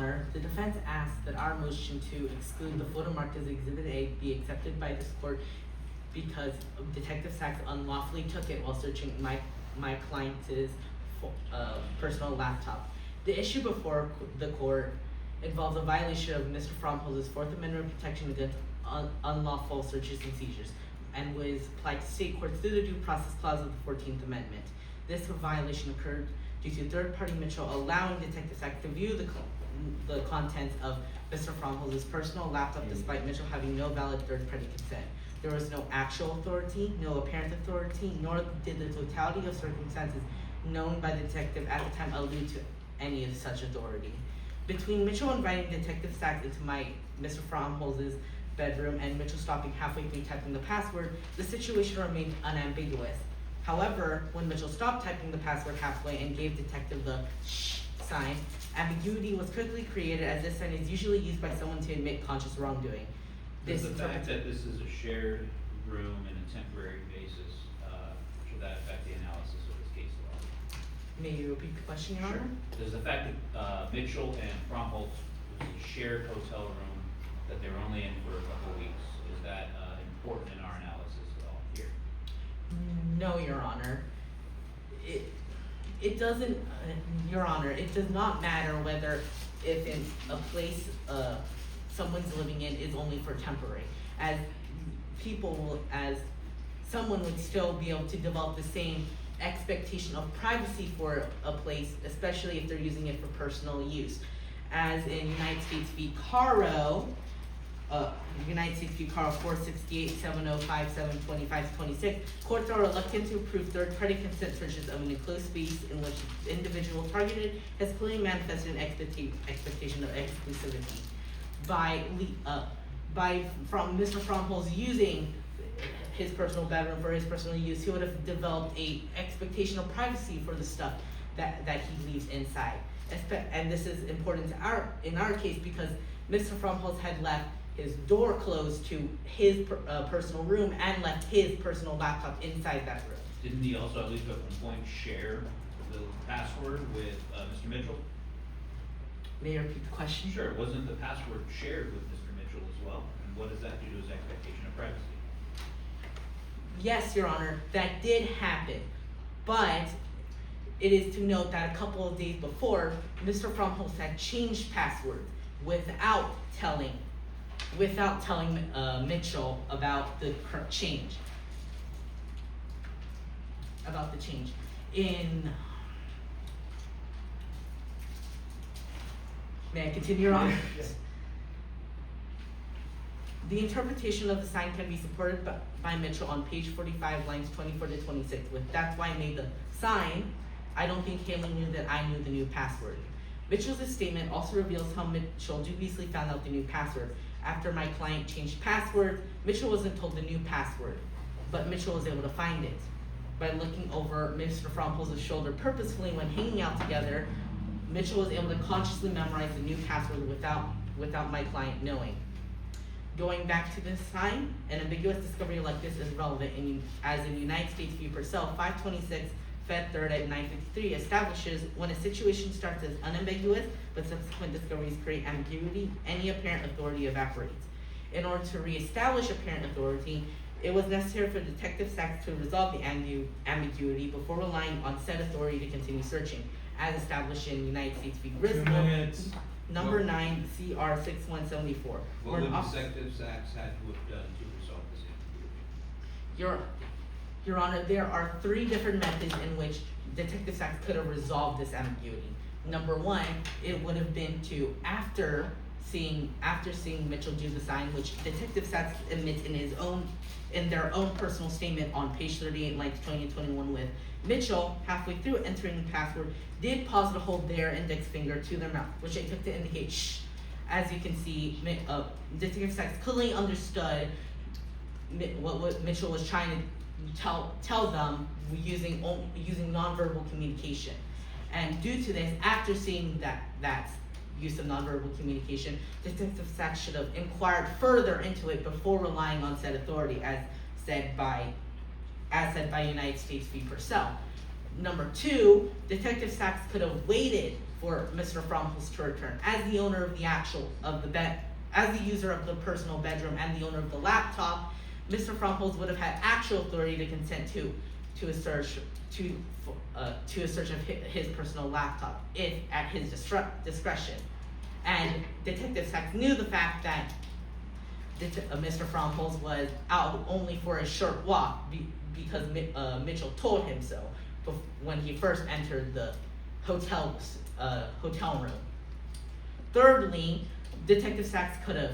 Honor, the defense asks that our motion to exclude the photo marked as Exhibit A be accepted by this court because Detective Sachs unlawfully took it while searching my client's personal laptop. The issue before the court involves a violation of Mr. Fromholz's Fourth Amendment protection against unlawful searches and seizures, and was applied to state courts through the Due Process Clause of the 14th Amendment. This violation occurred due to third-party Mitchell allowing Detective Sachs to view the contents of Mr. Fromholz's personal laptop despite Mitchell having no valid third-party consent. There was no actual authority, no apparent authority, nor did the totality of circumstances known by the detective at the time allude to any of such authority. Between Mitchell inviting Detective Sachs into Mr. Fromholz's bedroom and Mitchell stopping halfway through typing the password, the situation remained unambiguous. However, when Mitchell stopped typing the password halfway and gave Detective the shh sign, ambiguity was quickly created, as this sign is usually used by someone to admit conscious wrongdoing. Does the fact that this is a shared room and a temporary basis, should that affect the analysis of this case law? May you repeat the question, Your Honor? Does the fact that Mitchell and Fromholz was a shared hotel room that they were only in for a couple of weeks, is that important in our analysis at all here? No, Your Honor. It doesn't, Your Honor, it does not matter whether if in a place someone's living in is only for temporary, as someone would still be able to develop the same expectation of privacy for a place, especially if they're using it for personal use. As in United States v. Caro, United States v. Caro 468-7057-25-26, courts are reluctant to approve third-party consent searches of an enclosed space in which the individual targeted has clearly manifested an expectation of exclusivity. From Mr. Fromholz using his personal bedroom for his personal use, he would have developed a expectation of privacy for the stuff that he leaves inside. And this is important in our case because Mr. Fromholz had left his door closed to his personal room and left his personal laptop inside that room. Didn't he also, at least at one point, share the password with Mr. Mitchell? May I repeat the question? Sure. Wasn't the password shared with Mr. Mitchell as well? And what does that do to his expectation of privacy? Yes, Your Honor, that did happen. But it is to note that a couple of days before, Mr. Fromholz had changed passwords without telling Mitchell about the change. May I continue, Your Honor? Yes. The interpretation of the sign can be supported by Mitchell on page 45, lines 24 to 26. That's why I made the sign. I don't think Haley knew that I knew the new password. Mitchell's statement also reveals how Mitchell dubiously found out the new password. After my client changed passwords, Mitchell wasn't told the new password, but Mitchell was able to find it. By looking over Mr. Fromholz's shoulder purposefully when hanging out together, Mitchell was able to consciously memorize the new password without my client knowing. Going back to this sign, an ambiguous discovery like this is relevant as in United States v. Purcell 526 Fed 3rd at 953 establishes when a situation starts as unambiguous but subsequent discoveries create ambiguity, any apparent authority evaporates. In order to reestablish apparent authority, it was necessary for Detective Sachs to resolve the ambiguity before relying on said authority to continue searching, as established in United States v. Griswold, 2 minutes. number 9 CR 6174. What would Detective Sachs had to have done to resolve this ambiguity? Your Honor, there are 3 different methods in which Detective Sachs could have resolved this ambiguity. Number 1, it would have been to after seeing Mitchell do the sign, which Detective Sachs admits in their own personal statement on page 38, lines 20 and 21, with Mitchell halfway through entering the password did pause to hold their index finger to their mouth, which they took to indicate shh. As you can see, Detective Sachs clearly understood what Mitchell was trying to tell them using nonverbal communication. And due to this, after seeing that use of nonverbal communication, Detective Sachs should have inquired further into it before relying on said authority, as said by United States v. Purcell. Number 2, Detective Sachs could have waited for Mr. Fromholz to return. As the owner of the as the user of the personal bedroom and the owner of the laptop, Mr. Fromholz would have had actual authority to consent to a search of his personal laptop, if at his discretion. And Detective Sachs knew the fact that Mr. Fromholz was out only for a short walk because Mitchell told him so when he first entered the hotel room. Thirdly, Detective Sachs could have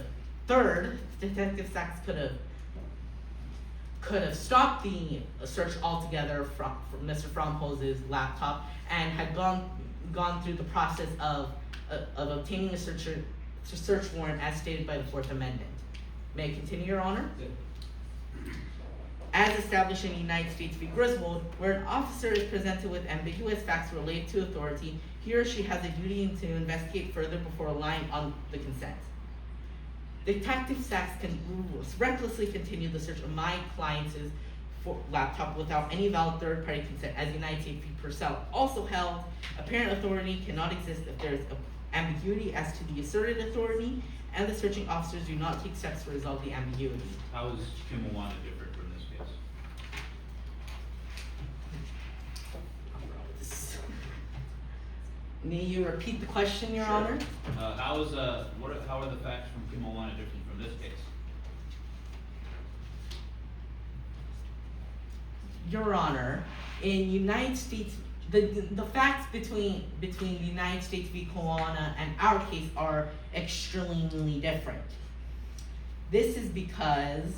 stopped the search altogether from Mr. Fromholz's laptop and had gone through the process of obtaining a search warrant as stated by the Fourth Amendment. May I continue, Your Honor? Yeah. As established in United States v. Griswold, where an officer is presented with ambiguous facts related to authority, he or she has a duty to investigate further before relying on the consent. Detective Sachs can recklessly continue the search of my client's laptop without any valid third-party consent, as United States v. Purcell also held. Apparent authority cannot exist if there is ambiguity as to the asserted authority, and the searching officers do not take steps to resolve the ambiguity. How is Kimawana different from this case? May you repeat the question, Your Honor? How are the facts from Kimawana different from this case? Your Honor, in United States, the facts between the United States v. Kimawana and our case are extremely different. This is because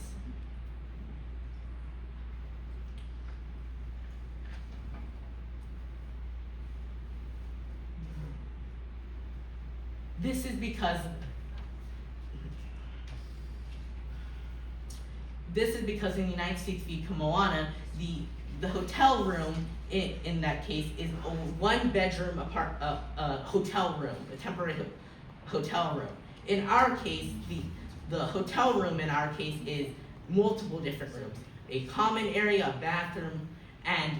in the United States v. Kimawana, the hotel room in that case is a one-bedroom hotel room, a temporary hotel room. In our case, the hotel room in our case is multiple different rooms, a common area, a bathroom, and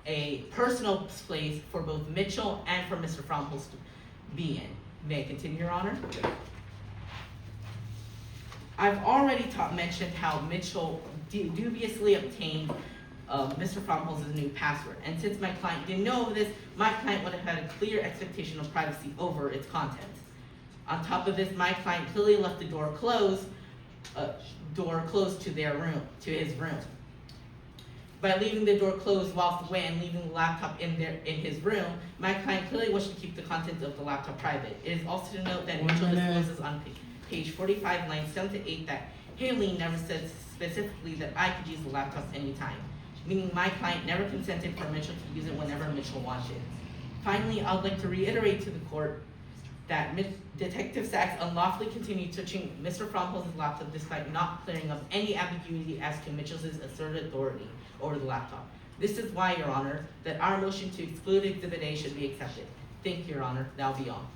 a personal space for both Mitchell and for Mr. Fromholz to be in. May I continue, Your Honor? Okay. I've already mentioned how Mitchell dubiously obtained Mr. Fromholz's new password, and since my client didn't know of this, my client would have had a clear expectation of privacy over its contents. On top of this, my client clearly left the door closed to their room, to his room. By leaving the door closed whilst away and leaving the laptop in his room, my client clearly wished to keep the contents of the laptop private. It is also to note that Mitchell discloses on page 45, lines 7 to 8, that Haley never said specifically that I could use the laptop anytime, meaning my client never consented for Mitchell to use it whenever Mitchell wanted. Finally, I would like to reiterate to the court that Detective Sachs unlawfully continued searching Mr. Fromholz's laptop despite not clearing up any ambiguity as to Mitchell's asserted authority over the laptop. This is why, Your Honor, that our motion to exclude Exhibit A should be accepted. Thank you, Your Honor. That'll be all.